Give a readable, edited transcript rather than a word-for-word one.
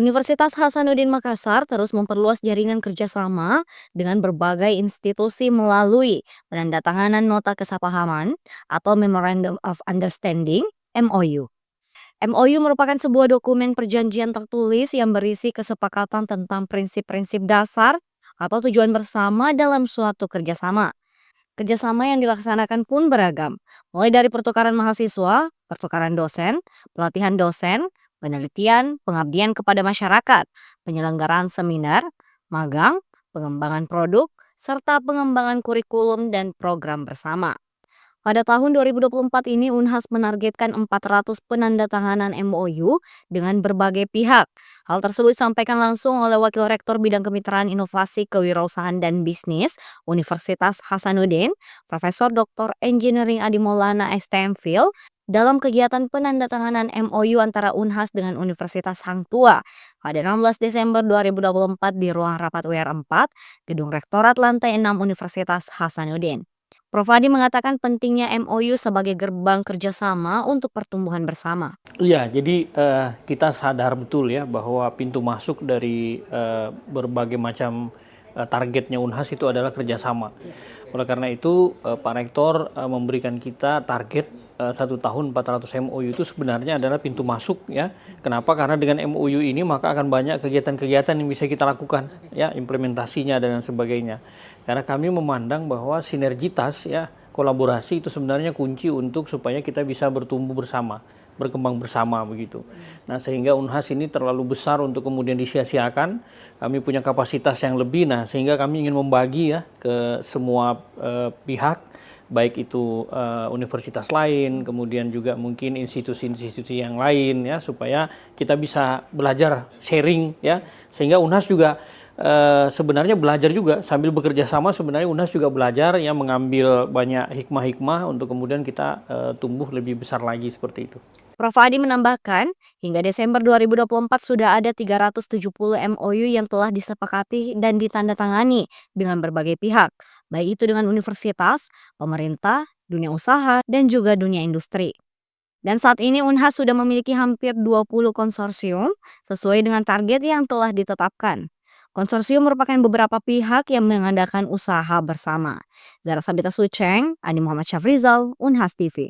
Universitas Hasanuddin Makassar terus memperluas jaringan kerjasama dengan berbagai institusi melalui penandatanganan nota kesepahaman atau Memorandum of Understanding (MOU). MOU merupakan sebuah dokumen perjanjian tertulis yang berisi kesepakatan tentang prinsip-prinsip dasar atau tujuan bersama dalam suatu kerjasama. Kerjasama yang dilaksanakan pun beragam, mulai dari pertukaran mahasiswa, pertukaran dosen, pelatihan dosen, penelitian, pengabdian kepada masyarakat, penyelenggaraan seminar, magang, pengembangan produk, serta pengembangan kurikulum dan program bersama. Pada tahun 2024 ini Unhas menargetkan 400 penandatanganan MOU dengan berbagai pihak. Hal tersebut disampaikan langsung oleh Wakil Rektor Bidang Kemitraan Inovasi Kewirausahaan dan Bisnis Universitas Hasanuddin, Profesor Dr. Engineering Adi Maulana STM dalam kegiatan penandatanganan MOU antara Unhas dengan Universitas Hang Tuah pada 16 Desember 2024 di ruang rapat WR4, Gedung Rektorat Lantai 6 Universitas Hasanuddin. Prof. Adi mengatakan pentingnya MOU sebagai gerbang kerjasama untuk pertumbuhan bersama. Iya, jadi kita sadar betul ya bahwa pintu masuk dari berbagai macam targetnya Unhas itu adalah kerjasama. Oleh karena itu Pak Rektor memberikan kita target 1 tahun 400 MOU itu sebenarnya adalah pintu masuk ya. Kenapa? Karena dengan MOU ini maka akan banyak kegiatan-kegiatan yang bisa kita lakukan ya, implementasinya dan sebagainya. Karena kami memandang bahwa sinergitas ya, kolaborasi itu sebenarnya kunci untuk supaya kita bisa bertumbuh bersama, berkembang bersama begitu. Nah, sehingga Unhas ini terlalu besar untuk kemudian disia-siakan. Kami punya kapasitas yang lebih, nah sehingga kami ingin membagi ya ke semua pihak, baik itu universitas lain, kemudian juga mungkin institusi-institusi yang lain ya, supaya kita bisa belajar sharing ya, sehingga Unhas juga sebenarnya belajar juga sambil bekerja sama. Sebenarnya Unhas juga belajar ya, mengambil banyak hikmah-hikmah untuk kemudian kita tumbuh lebih besar lagi seperti itu. Prof. Adi menambahkan, hingga Desember 2024 sudah ada 370 MOU yang telah disepakati dan ditandatangani dengan berbagai pihak, baik itu dengan universitas, pemerintah, dunia usaha, dan juga dunia industri. Dan saat ini Unhas sudah memiliki hampir 20 konsorsium sesuai dengan target yang telah ditetapkan. Konsorsium merupakan beberapa pihak yang mengadakan usaha bersama. Zara Sabita Suceng, Adi Muhammad Syafrizal, Unhas TV.